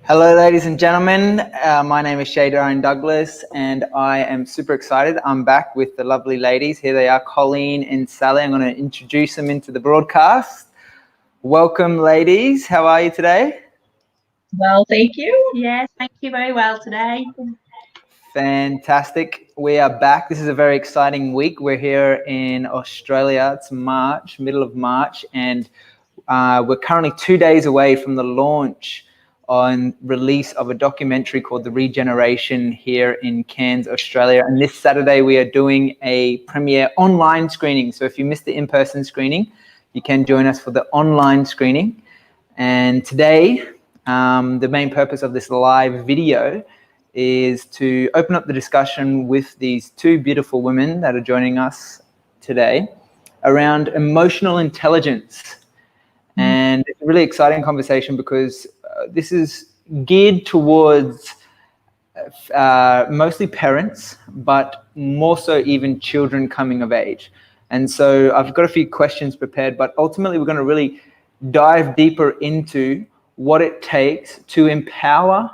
Hello, ladies and gentlemen. My name is Shay Darian Douglas, and I am super excited. I'm back with the lovely ladies. Here they are, Colleen and Sally. I'm going to introduce them into the broadcast. Welcome, ladies. How are you today? Well, thank you. Yes, thank you very well today. Fantastic. We are back. This is a very exciting week. We're here in Australia. It's March, middle of March, and we're currently 2 days away from the launch on release of a documentary called The Regeneration here in Cairns, Australia. And this Saturday we are doing a premiere online screening. So if you missed the in-person screening, you can join us for the online screening. And today, the main purpose of this live video is to open up the discussion with these two beautiful women that are joining us today around emotional intelligence. And it's a really exciting conversation because this is geared towards mostly parents, but more so even children coming of age. And so I've got a few questions prepared, but ultimately we're going to really dive deeper into what it takes to empower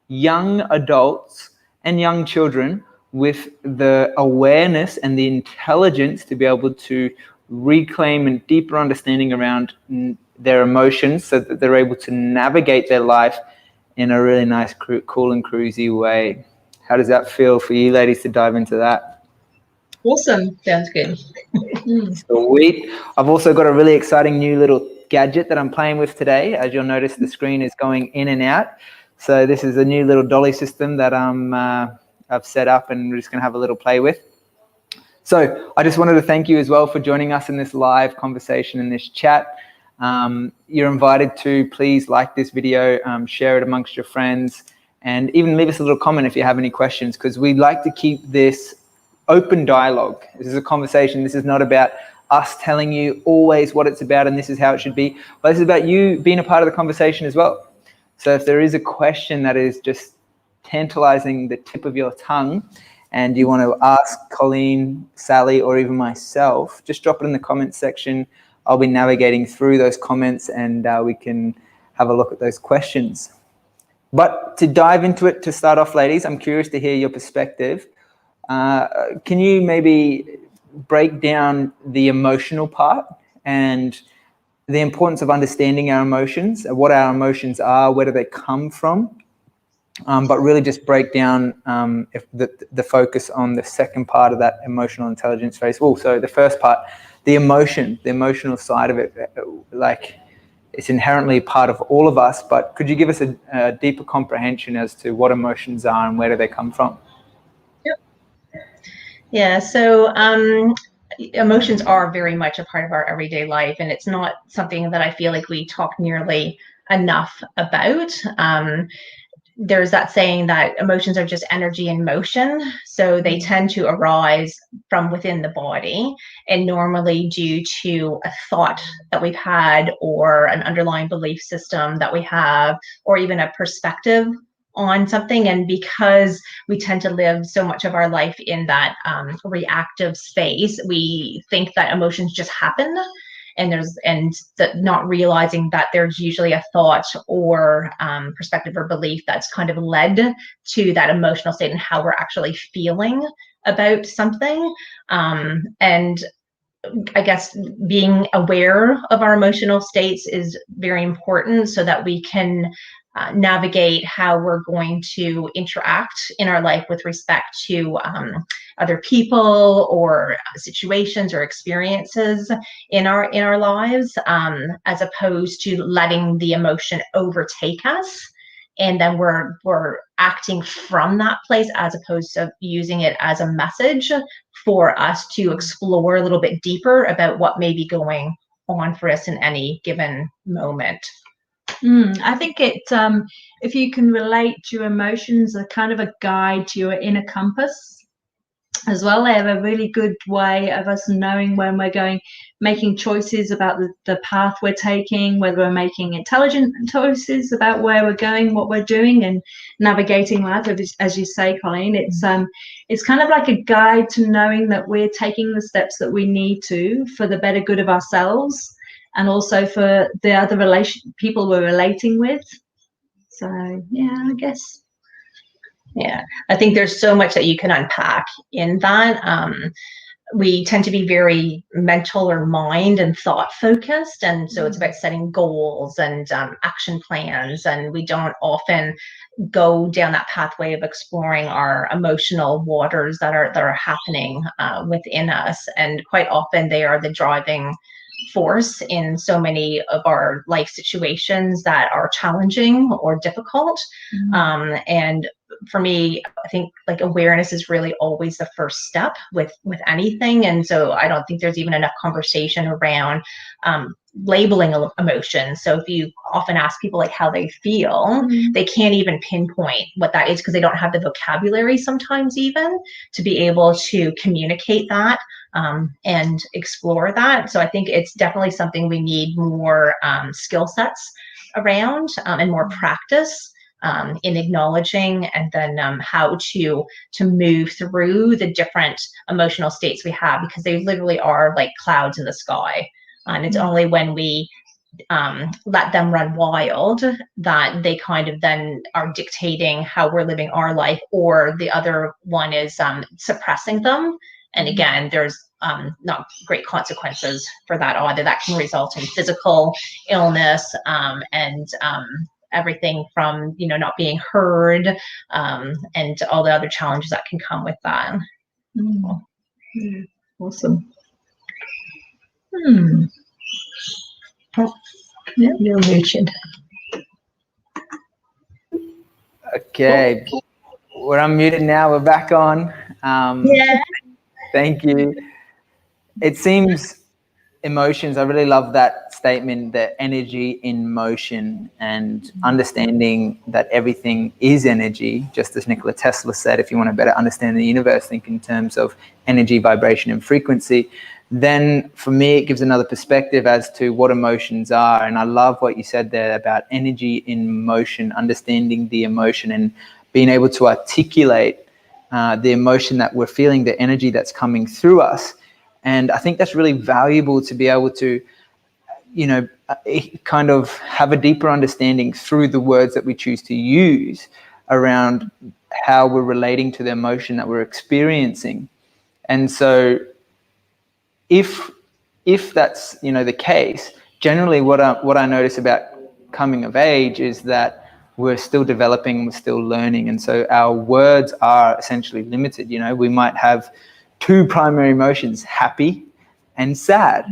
young adults and young children with the awareness and the intelligence to be able to reclaim a deeper understanding around their emotions so that they're able to navigate their life in a really nice, cool and cruisy way. How does that feel for you ladies to dive into that? Awesome. Sounds good. Sweet. I've also got a really exciting new little gadget that I'm playing with today. As you'll notice, the screen is going in and out. So this is a new little dolly system that I've set up, and we're just going to have a little play with. So I just wanted to thank you as well for joining us in this live conversation, in this chat. You're invited to please like this video, share it amongst your friends, and even leave us a little comment if you have any questions, because we'd like to keep this open dialogue. This is a conversation. This is not about us telling you always what it's about and this is how it should be, but this is about you being a part of the conversation as well. So if there is a question that is just tantalizing the tip of your tongue and you want to ask Colleen, Sally, or even myself, just drop it in the comments section. I'll be navigating through those comments and we can have a look at those questions. But to dive into it, to start off, ladies, I'm curious to hear your perspective. Can you maybe break down the emotional part and the importance of understanding our emotions, what our emotions are, where do they come from? But really just break down if the focus on the second part of that emotional intelligence phase. So the first part, the emotional side of it, like it's inherently part of all of us, but could you give us a deeper comprehension as to what emotions are and where do they come from? Yep. Yeah, so emotions are very much a part of our everyday life, and it's not something that I feel like we talk nearly enough about. There's that saying that emotions are just energy in motion, so they tend to arise from within the body, and normally due to a thought that we've had or an underlying belief system that we have, or even a perspective on something. And because we tend to live so much of our life in that reactive space, we think that emotions just happen, and not realizing that there's usually a thought or perspective or belief that's kind of led to that emotional state and how we're actually feeling about something. And I guess being aware of our emotional states is very important so that we can navigate how we're going to interact in our life with respect to other people or situations or experiences in our lives, as opposed to letting the emotion overtake us, and then we're acting from that place, as opposed to using it as a message for us to explore a little bit deeper about what may be going on for us in any given moment. I think if you can relate to emotions, a kind of a guide to your inner compass as well. They have a really good way of us knowing when we're making choices about the path we're taking, whether we're making intelligent choices about where we're going, what we're doing, and navigating that. As you say, Colleen, it's kind of like a guide to knowing that we're taking the steps that we need to for the better good of ourselves and also for the other people we're relating with. So yeah, I guess. Yeah, I think there's so much that you can unpack in that. We tend to be very mental or mind and thought focused, and so it's about setting goals and action plans, and we don't often go down that pathway of exploring our emotional waters that are happening within us, and quite often they are the driving force in so many of our life situations that are challenging or difficult. And for me, I think like awareness is really always the first step with anything. And so I don't think there's even enough conversation around labeling emotions. So if you often ask people like how they feel, they can't even pinpoint what that is because they don't have the vocabulary sometimes even to be able to communicate that and explore that. So I think it's definitely something we need more skill sets around and more practice in acknowledging, and then how to move through the different emotional states we have, because they literally are like clouds in the sky. And it's only when we let them run wild that they kind of then are dictating how we're living our life, or the other one is suppressing them. And again, there's not great consequences for that either. That can result in physical illness and everything from, you know, not being heard and all the other challenges that can come with that. Yeah. Awesome. Yeah, you're muted. Okay, we're unmuted now. We're back on. Yeah. Thank you. It seems emotions, I really love that statement, the energy in motion, and understanding that everything is energy. Just as Nikola Tesla said, if you want to better understand the universe, think in terms of energy, vibration, and frequency. Then for me, it gives another perspective as to what emotions are. And I love what you said there about energy in motion, understanding the emotion and being able to articulate the emotion that we're feeling, the energy that's coming through us. And I think that's really valuable to be able to, you know, kind of have a deeper understanding through the words that we choose to use around how we're relating to the emotion that we're experiencing. And so if that's, you know, the case, generally what I notice about coming of age is that we're still developing, we're still learning. And so our words are essentially limited. You know, we might have two primary emotions, happy and sad,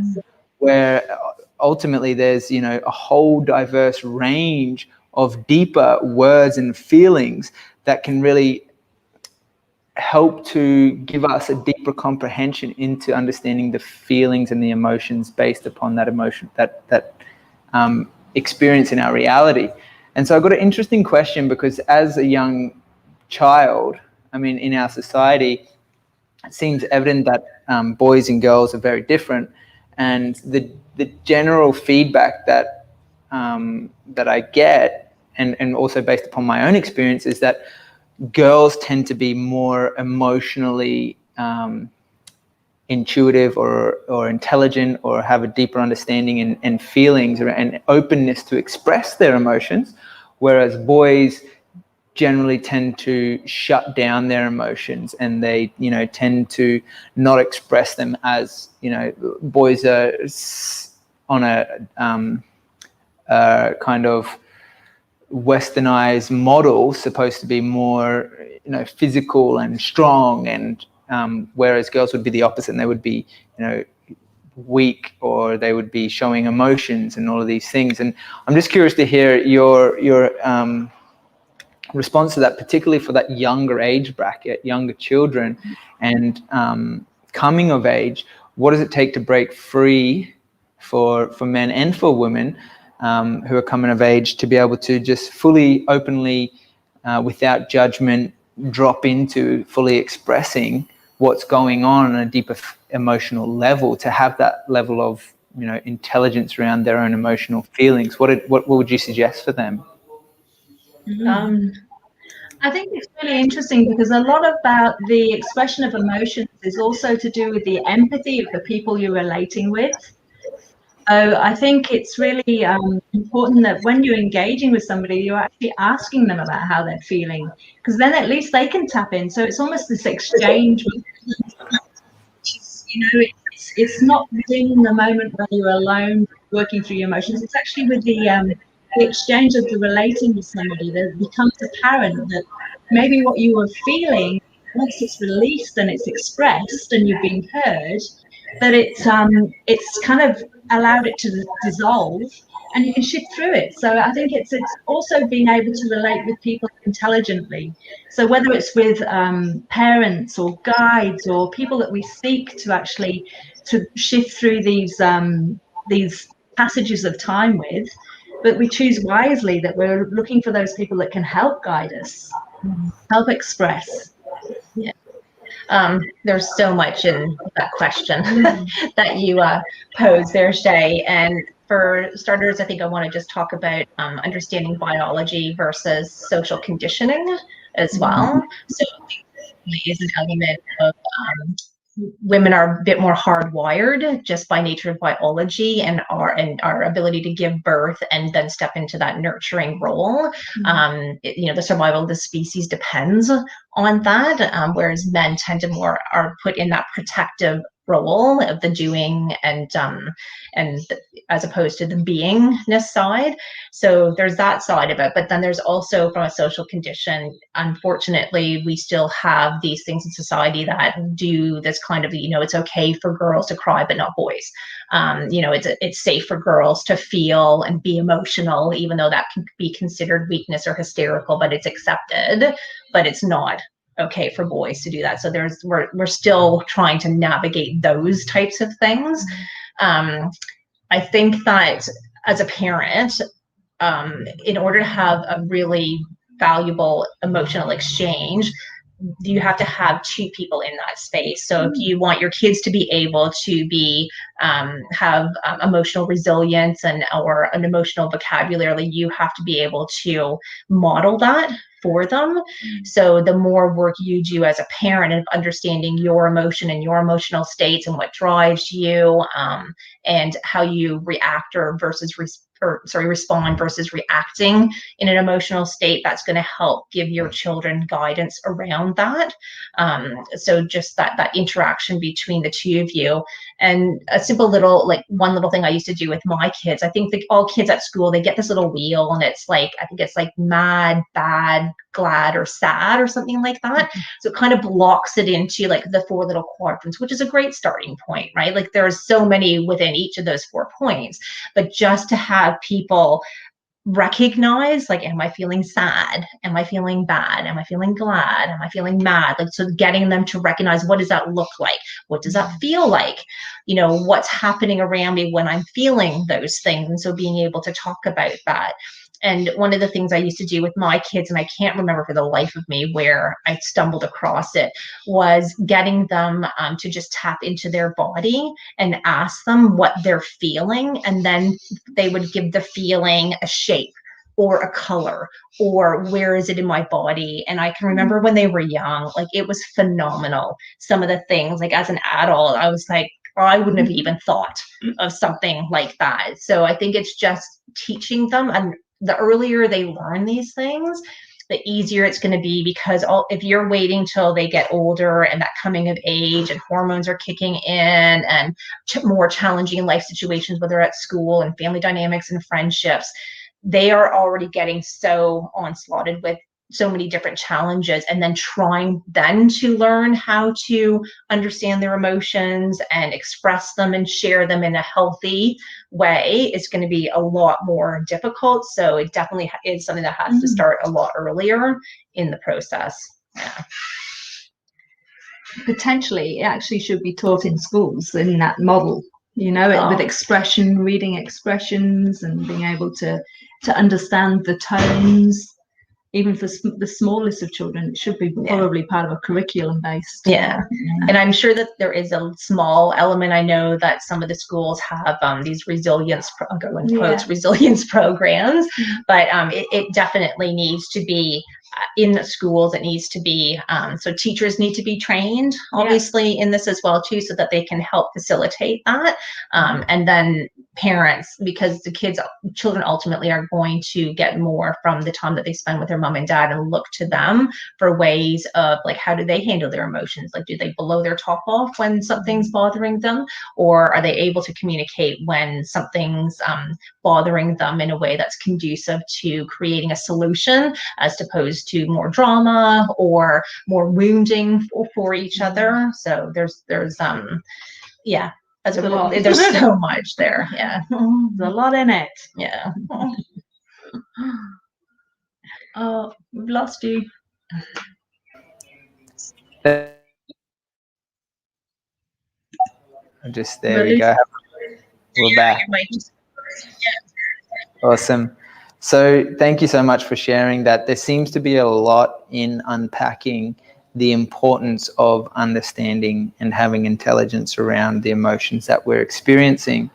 where ultimately there's, you know, a whole diverse range of deeper words and feelings that can really help to give us a deeper comprehension into understanding the feelings and the emotions based upon that emotion, that experience in our reality. And so I've got an interesting question, because as a young child, I mean, in our society, it seems evident that boys and girls are very different, and the general feedback that I get, and also based upon my own experience, is that girls tend to be more emotionally intuitive or intelligent, or have a deeper understanding and feelings and openness to express their emotions, whereas boys generally tend to shut down their emotions, and they, you know, tend to not express them. As, you know, boys are on a kind of westernized model, supposed to be more, you know, physical and strong, and whereas girls would be the opposite, and they would be, you know, weak, or they would be showing emotions and all of these things. And I'm just curious to hear your response to that, particularly for that younger age bracket, younger children, and coming of age. What does it take to break free for men and for women who are coming of age, to be able to just fully, openly, without judgment, drop into fully expressing what's going on a deeper emotional level, to have that level of, you know, intelligence around their own emotional feelings? What would you suggest for them? I think it's really interesting, because a lot about the expression of emotions is also to do with the empathy of the people you're relating with. So I think it's really important that when you're engaging with somebody, you're actually asking them about how they're feeling, because then at least they can tap in. So it's almost this exchange. It's not within the moment where you're alone working through your emotions. It's actually with the exchange of the relating with somebody that becomes apparent that maybe what you were feeling, once it's released and it's expressed and you've been heard, that it's kind of allowed it to dissolve and you can shift through it. So I think it's also being able to relate with people intelligently. So whether it's with parents or guides or people that we seek to actually to shift through these passages of time with, but we choose wisely that we're looking for those people that can help guide us, help express. Yeah. There's so much in that question that you posed there, Shay. And for starters, I think I want to just talk about understanding biology versus social conditioning as well. So is an element of women are a bit more hardwired just by nature of biology and our ability to give birth and then step into that nurturing role. The survival of the species depends on that, whereas men tend to are put in that protective role of the doing and as opposed to the beingness side. So there's that side of it, but then there's also from a social condition, unfortunately, we still have these things in society that do this kind of, it's okay for girls to cry, but not boys. It's safe for girls to feel and be emotional, even though that can be considered weakness or hysterical, but it's accepted, but it's not okay for boys to do that. So we're still trying to navigate those types of things. I think that as a parent, in order to have a really valuable emotional exchange, you have to have two people in that space. So if you want your kids to be able to be have emotional resilience or an emotional vocabulary, you have to be able to model that for them. So the more work you do as a parent of understanding your emotion and your emotional states and what drives you, and how you react respond versus reacting in an emotional state, that's going to help give your children guidance around that. So just that interaction between the two of you. And a simple one little thing I used to do with my kids, I think that all kids at school, they get this little wheel and it's I think it's mad, bad, glad, or sad or something like that. So it kind of blocks it into the 4 little quadrants, which is a great starting point, right? There's so many within each of those 4 points, but just to have people recognize, am I feeling sad? Am I feeling bad? Am I feeling glad? Am I feeling mad? So getting them to recognize, what does that look like? What does that feel like? What's happening around me when I'm feeling those things? And so being able to talk about that. And one of the things I used to do with my kids, and I can't remember for the life of me where I stumbled across it, was getting them to just tap into their body and ask them what they're feeling. And then they would give the feeling a shape or a color or where is it in my body. And I can remember when they were young, it was phenomenal. Some of the things, as an adult, I was I wouldn't have even thought of something like that. So I think it's just teaching them, and the earlier they learn these things, the easier it's going to be, because if you're waiting till they get older and that coming of age and hormones are kicking in and more challenging life situations, whether at school and family dynamics and friendships, they are already getting so onslaughted with so many different challenges, and then trying then to learn how to understand their emotions and express them and share them in a healthy way is going to be a lot more difficult. So it definitely is something that has to start a lot earlier in the process. Yeah. Potentially, it actually should be taught in schools in that model, with expression, reading expressions and being able to understand the tones. Even for the smallest of children, it should be probably part of a curriculum based. Yeah. And I'm sure that there is a small element. I know that some of the schools have these resilience programs, but it definitely needs to be in schools, it needs to be, so teachers need to be trained, obviously, in this as well, too, so that they can help facilitate that. And then parents, because the children ultimately are going to get more from the time that they spend with their mom and dad, and look to them for ways of, like, how do they handle their emotions? Like, do they blow their top off when something's bothering them? Or are they able to communicate when something's bothering them in a way that's conducive to creating a solution, as opposed to more drama or more wounding for each other? So there's yeah, there's so much there. Yeah, there's a lot in it. Yeah. Oh, we've lost you. Just there we go. We're back. Awesome. So thank you so much for sharing that. There seems to be a lot in unpacking the importance of understanding and having intelligence around the emotions that we're experiencing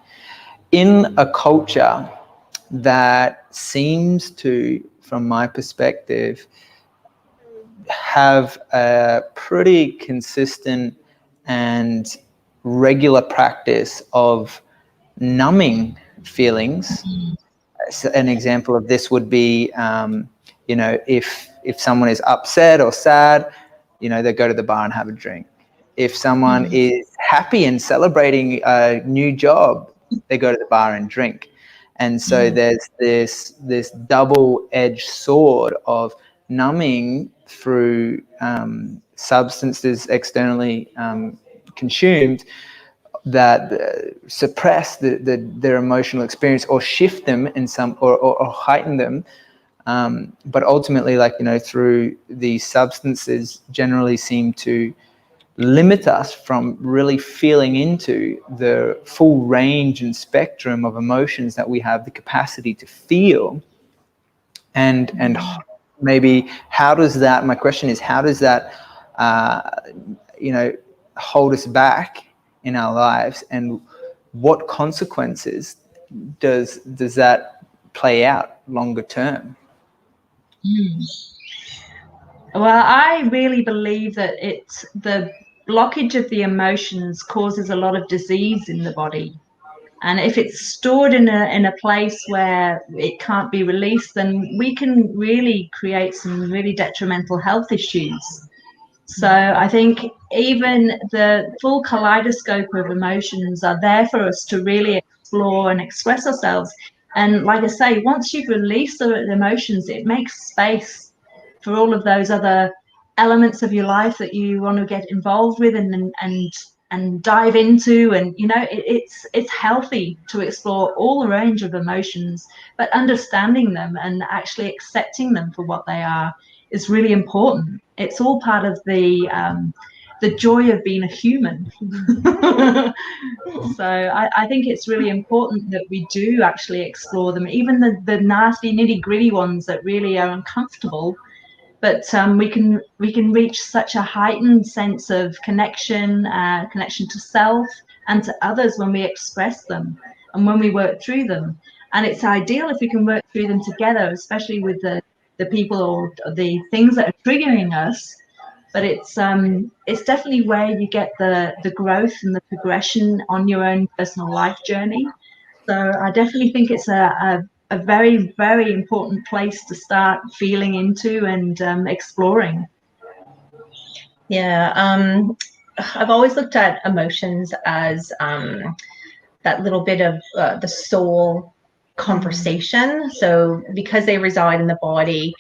in a culture that seems to, from my perspective, have a pretty consistent and regular practice of numbing feelings. An example of this would be, if someone is upset or sad, they go to the bar and have a drink. If someone is happy and celebrating a new job, they go to the bar and drink. And so there's this double-edged sword of numbing through substances externally consumed that suppress their emotional experience, or shift them in some, or heighten them. But ultimately, through these substances, generally seem to limit us from really feeling into the full range and spectrum of emotions that we have the capacity to feel. And maybe my question is, how does that hold us back in our lives, and what consequences does that play out longer term? Well, I really believe that it's the blockage of the emotions causes a lot of disease in the body. And if it's stored in a place where it can't be released, then we can really create some really detrimental health issues. So I think even the full kaleidoscope of emotions are there for us to really explore and express ourselves. And like I say, once you've released the emotions, it makes space for all of those other elements of your life that you want to get involved with and dive into. And it's healthy to explore all the range of emotions, but understanding them and actually accepting them for what they are is really important. It's all part of the joy of being a human. So I think it's really important that we do actually explore them, even the nasty nitty-gritty ones that really are uncomfortable. But we can reach such a heightened sense of connection to self and to others when we express them and when we work through them. And it's ideal if we can work through them together, especially with the people or the things that are triggering us. But it's definitely where you get the growth and the progression on your own personal life journey. So I definitely think it's a very, very important place to start feeling into and exploring. Yeah, I've always looked at emotions as that little bit of the soul conversation. So because they reside in the body,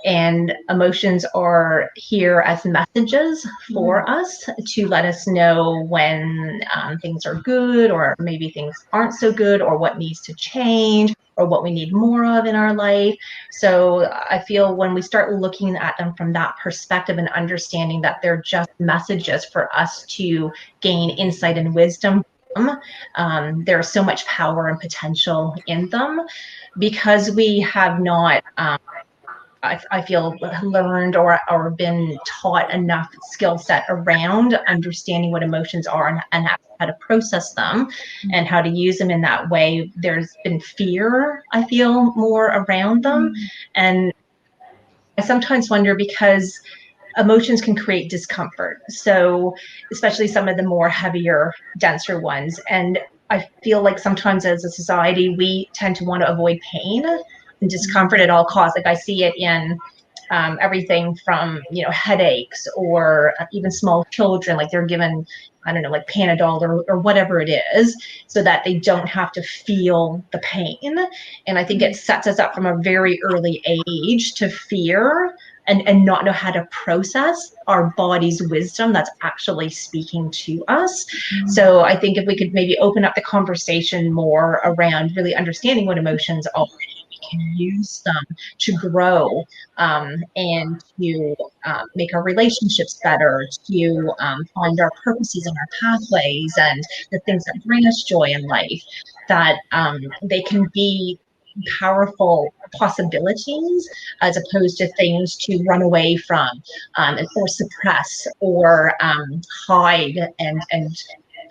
and emotions are here as messages for us to let us know when things are good, or maybe things aren't so good, or what needs to change, or what we need more of in our life. So I feel when we start looking at them from that perspective and understanding that they're just messages for us to gain insight and wisdom from, there's so much power and potential in them, because we have not I feel learned or been taught enough skill set around understanding what emotions are and how to process them and how to use them in that way. There's been fear, I feel, more around them. And I sometimes wonder because emotions can create discomfort. So especially some of the more heavier, denser ones. And I feel like sometimes as a society, we tend to want to avoid pain and discomfort at all costs. Like I see it in everything from, headaches or even small children, like they're given, I don't know, like Panadol or whatever it is, so that they don't have to feel the pain. And I think it sets us up from a very early age to fear and not know how to process our body's wisdom that's actually speaking to us. So I think if we could maybe open up the conversation more around really understanding what emotions are, can use them to grow and to make our relationships better, to find our purposes and our pathways and the things that bring us joy in life, that they can be powerful possibilities as opposed to things to run away from or suppress or hide. And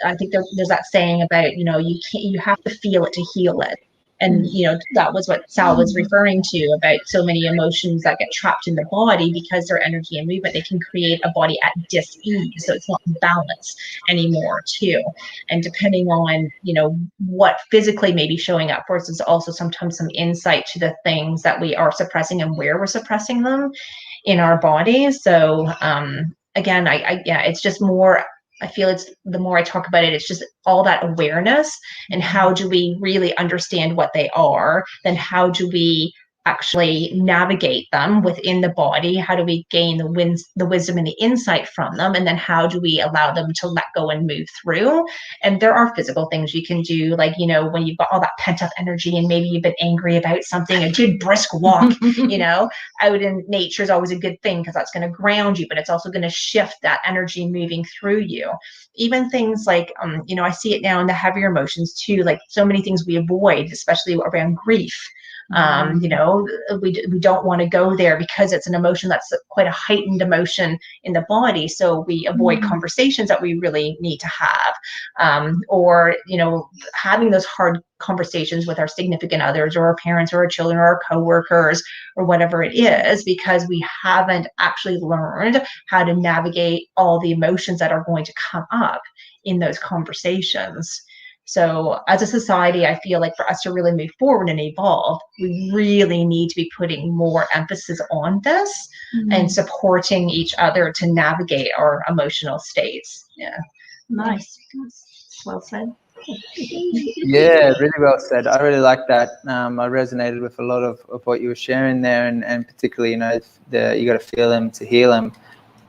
I think there's that saying about, you have to feel it to heal it. And, that was what Sal was referring to about so many emotions that get trapped in the body because they're energy and movement. They can create a body at dis-ease. So it's not balanced anymore, too. And depending on, what physically may be showing up for us is also sometimes some insight to the things that we are suppressing and where we're suppressing them in our bodies. So, again, it's just more, I feel it's the more I talk about it, it's just all that awareness and how do we really understand what they are, then how do we actually navigate them within the body? How do we gain the wisdom and the insight from them? And then how do we allow them to let go and move through? And there are physical things you can do, like, when you've got all that pent up energy and maybe you've been angry about something, a good brisk walk, out in nature is always a good thing because that's going to ground you, but it's also going to shift that energy moving through you. Even things like, I see it now in the heavier emotions too, like so many things we avoid, especially around grief. We don't want to go there because it's an emotion that's quite a heightened emotion in the body. So we avoid conversations that we really need to have, or having those hard conversations with our significant others or our parents or our children or our coworkers or whatever it is, because we haven't actually learned how to navigate all the emotions that are going to come up in those conversations. So as a society, I feel like for us to really move forward and evolve, we really need to be putting more emphasis on this and supporting each other to navigate our emotional states. Yeah. Nice. Well said. Yeah, really well said. I really like that. I resonated with a lot of what you were sharing there, and particularly, you got to feel them to heal them.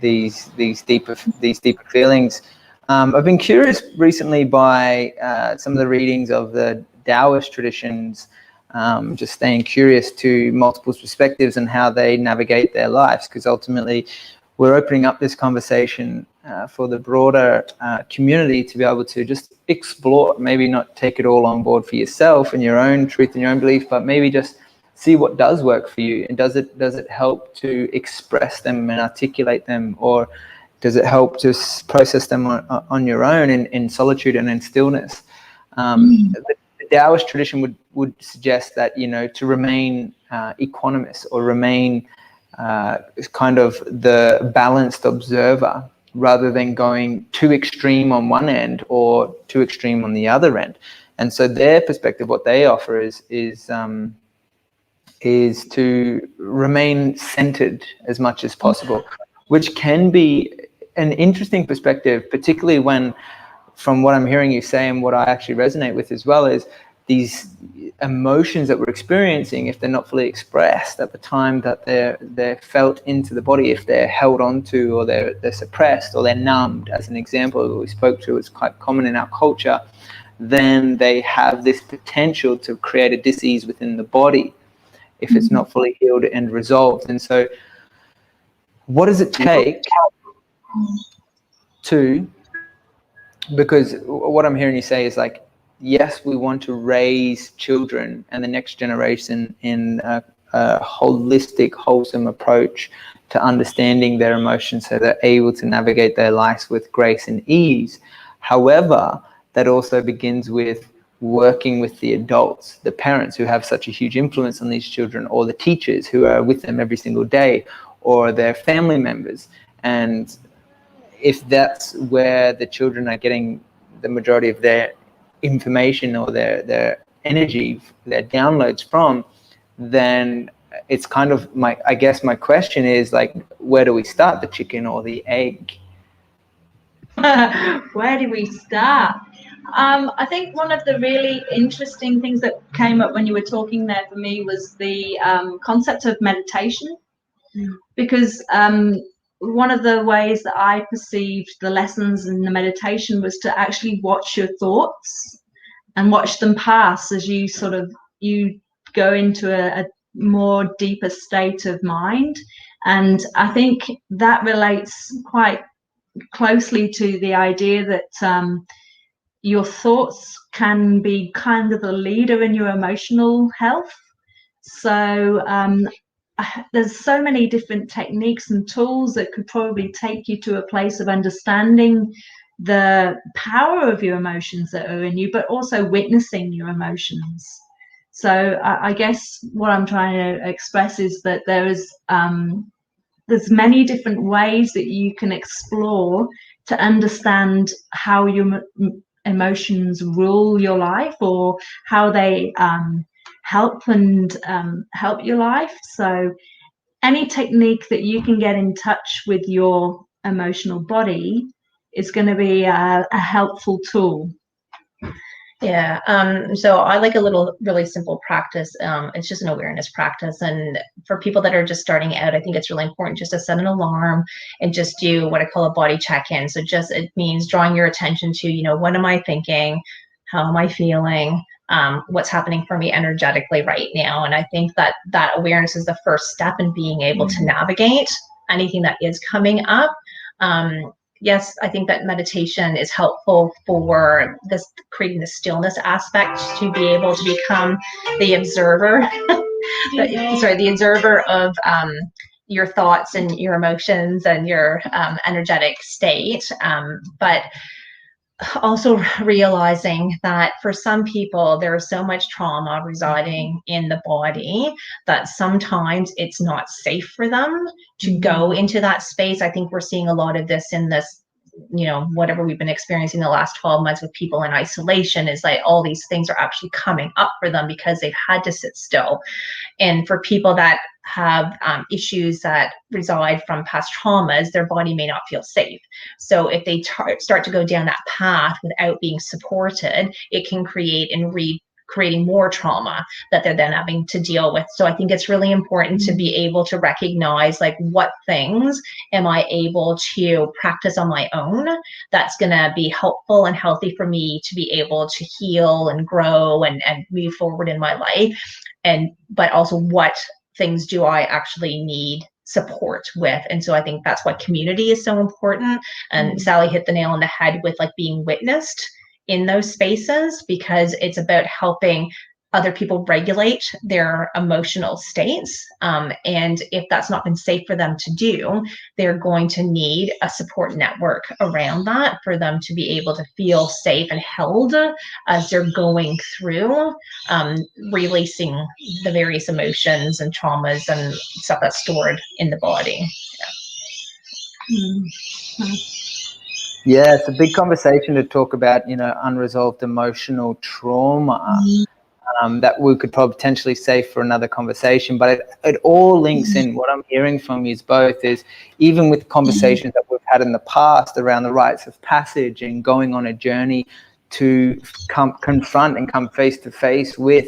These deeper feelings. I've been curious recently by some of the readings of the Taoist traditions, just staying curious to multiple perspectives and how they navigate their lives, because ultimately we're opening up this conversation for the broader community to be able to just explore, maybe not take it all on board for yourself and your own truth and your own belief, but maybe just see what does work for you. And does it help to express them and articulate them, or does it help to process them on your own in solitude and in stillness? The Taoist tradition would suggest that, to remain equanimous or remain kind of the balanced observer, rather than going too extreme on one end or too extreme on the other end. And so their perspective, what they offer is to remain centered as much as possible, which can be an interesting perspective, particularly when, from what I'm hearing you say and what I actually resonate with as well, is these emotions that we're experiencing, if they're not fully expressed at the time that they're felt into the body, if they're held onto or they're suppressed or they're numbed, as an example that we spoke to, it's quite common in our culture, then they have this potential to create a dis-ease within the body if it's not fully healed and resolved. And so what does it take to, because what I'm hearing you say is like, yes, we want to raise children and the next generation in a holistic, wholesome approach to understanding their emotions so they're able to navigate their lives with grace and ease. However, that also begins with working with the adults, the parents who have such a huge influence on these children, or the teachers who are with them every single day, or their family members. And if that's where the children are getting the majority of their information or their energy, their downloads from, then it's kind of I guess my question is, like, where do we start, the chicken or the egg? Where do we start? I think one of the really interesting things that came up when you were talking there for me was the concept of meditation, because one of the ways that I perceived the lessons in the meditation was to actually watch your thoughts and watch them pass as you you go into a more deeper state of mind. And I think that relates quite closely to the idea that your thoughts can be kind of the leader in your emotional health. So there's so many different techniques and tools that could probably take you to a place of understanding the power of your emotions that are in you, but also witnessing your emotions. So I guess what I'm trying to express is that there's many different ways that you can explore to understand how your emotions rule your life, or how they help your life. So any technique that you can get in touch with your emotional body is going to be a helpful tool. Yeah, so I like a really simple practice. It's just an awareness practice. And for people that are just starting out, I think it's really important just to set an alarm and just do what I call a body check-in. So it means drawing your attention to, what am I thinking? How am I feeling? What's happening for me energetically right now? And I think that awareness is the first step in being able to navigate anything that is coming up. Yes, I think that meditation is helpful for creating the stillness aspect, to be able to become the observer, the observer of your thoughts and your emotions and your energetic state. But also realizing that for some people, there is so much trauma residing in the body that sometimes it's not safe for them to go into that space. I think we're seeing a lot of this in this, whatever we've been experiencing the last 12 months with people in isolation, is like all these things are actually coming up for them because they've had to sit still. And for people that have issues that reside from past traumas, their body may not feel safe. So if they start to go down that path without being supported, it can create creating more trauma that they're then having to deal with. So I think it's really important to be able to recognize, like, what things am I able to practice on my own that's going to be helpful and healthy for me to be able to heal and grow and move forward in my life. But also, what things do I actually need support with? And so I think that's why community is so important. And Sally hit the nail on the head with, like, being witnessed in those spaces, because it's about helping other people regulate their emotional states. And if that's not been safe for them to do, they're going to need a support network around that for them to be able to feel safe and held as they're going through releasing the various emotions and traumas and stuff that's stored in the body. Yeah, it's a big conversation to talk about, unresolved emotional trauma. That we could potentially save for another conversation, but it all links in. What I'm hearing from you both is, even with conversations that we've had in the past around the rites of passage and going on a journey to confront and come face to face with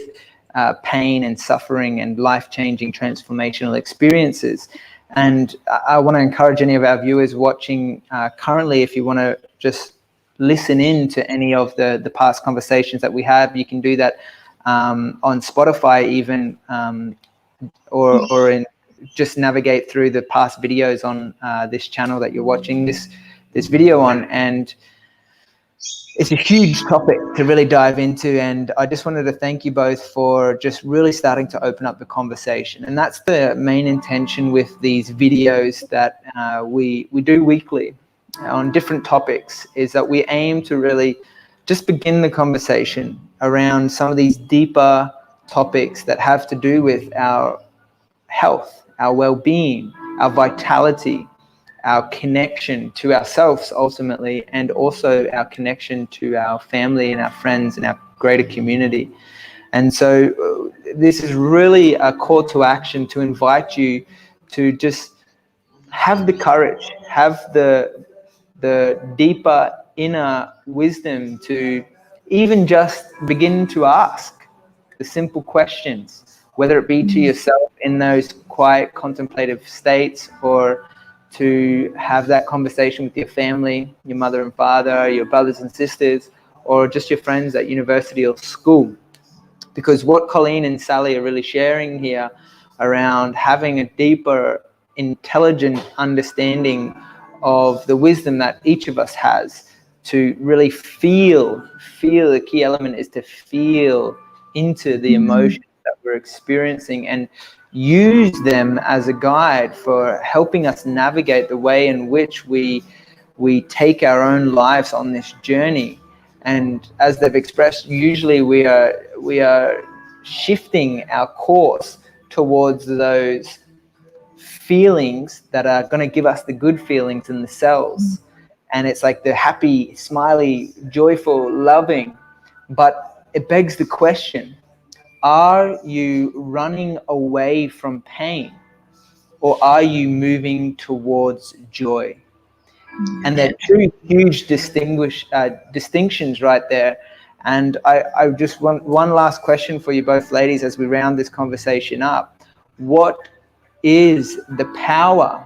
pain and suffering and life-changing transformational experiences. And I want to encourage any of our viewers watching currently, if you want to just listen in to any of the past conversations that we have, you can do that on Spotify even, or just navigate through the past videos on this channel that you're watching this video on. And it's a huge topic to really dive into, and I just wanted to thank you both for just really starting to open up the conversation. And that's the main intention with these videos that we do weekly on different topics, is that we aim to really just begin the conversation around some of these deeper topics that have to do with our health, our well-being, our vitality, our connection to ourselves ultimately, and also our connection to our family and our friends and our greater community. And so this is really a call to action to invite you to just have the courage, have the deeper inner wisdom to even just begin to ask the simple questions, whether it be to yourself in those quiet contemplative states, or to have that conversation with your family, your mother and father, your brothers and sisters, or just your friends at university or school. Because what Colleen and Sally are really sharing here around having a deeper, intelligent understanding of the wisdom that each of us has to really feel, the key element is to feel into the emotions that we're experiencing and use them as a guide for helping us navigate the way in which we take our own lives on this journey. And as they've expressed, usually we are shifting our course towards those feelings that are going to give us the good feelings in the cells. And it's like the happy, smiley, joyful, loving. But it begs the question, are you running away from pain, or are you moving towards joy? And there are two huge distinctions right there. And I just want one last question for you both ladies as we round this conversation up. What is the power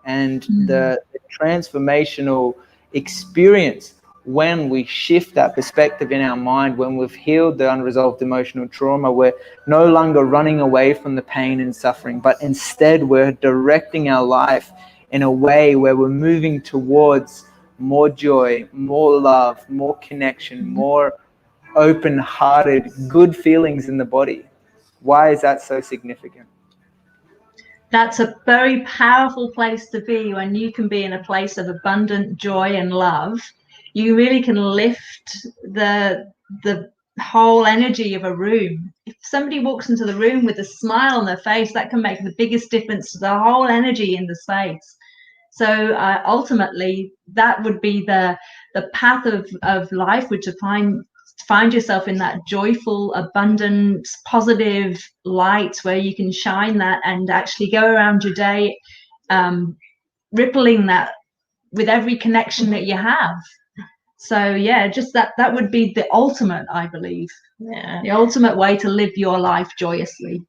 and the transformational experience when we shift that perspective in our mind, when we've healed the unresolved emotional trauma? We're no longer running away from the pain and suffering, but instead we're directing our life in a way where we're moving towards more joy, more love, more connection, more open-hearted, good feelings in the body. Why is that so significant? That's a very powerful place to be, when you can be in a place of abundant joy and love. You really can lift the whole energy of a room. If somebody walks into the room with a smile on their face, that can make the biggest difference to the whole energy in the space. So ultimately, that would be the path of life, which to find yourself in that joyful, abundant, positive light where you can shine that and actually go around your day rippling that with every connection that you have. So yeah, just that would be the ultimate, I believe. Yeah. The ultimate way to live your life joyously.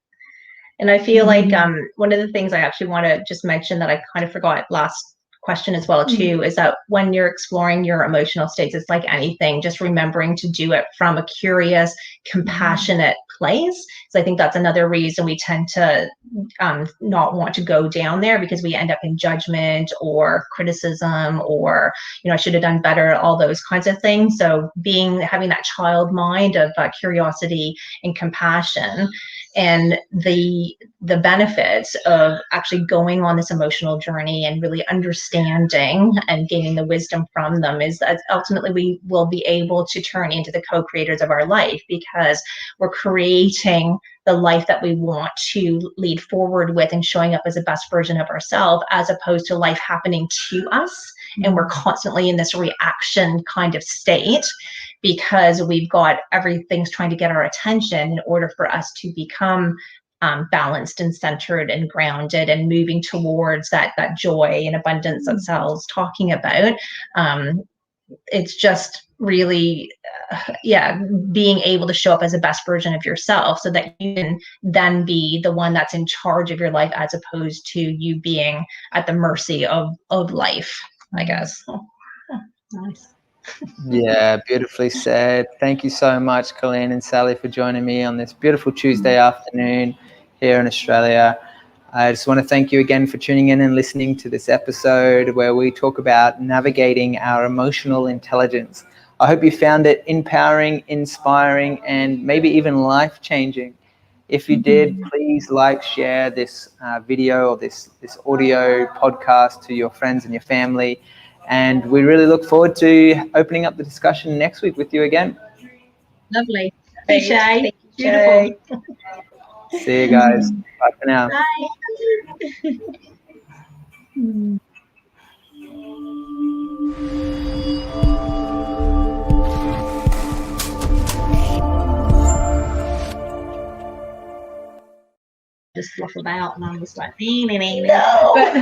And I feel like one of the things I actually want to just mention that I kind of forgot last question as well too, is that when you're exploring your emotional states, it's like anything, just remembering to do it from a curious, compassionate place. So I think that's another reason we tend to not want to go down there, because we end up in judgment or criticism, or, you know, I should have done better, all those kinds of things. So having that child mind of curiosity and compassion, and the benefits of actually going on this emotional journey and really understanding and gaining the wisdom from them, is that ultimately we will be able to turn into the co-creators of our life, because we're creating the life that we want to lead forward with and showing up as the best version of ourselves, as opposed to life happening to us. And we're constantly in this reaction kind of state, because we've got everything's trying to get our attention in order for us to become balanced and centered and grounded and moving towards that joy and abundance that Sal's talking about. It's just really, being able to show up as the best version of yourself, so that you can then be the one that's in charge of your life, as opposed to you being at the mercy of life, I guess. Nice. Yeah, beautifully said. Thank you so much, Colleen and Sally, for joining me on this beautiful Tuesday afternoon here in Australia. I just want to thank you again for tuning in and listening to this episode where we talk about navigating our emotional intelligence. I hope you found it empowering, inspiring, and maybe even life-changing. If you did, please like, share this video or this audio podcast to your friends and your family. And we really look forward to opening up the discussion next week with you again. Lovely. Great. Shay. Thank you, Beautiful. Shay. See you guys. Bye for now. Bye. Hmm. Just fluff about, and I was like, No. but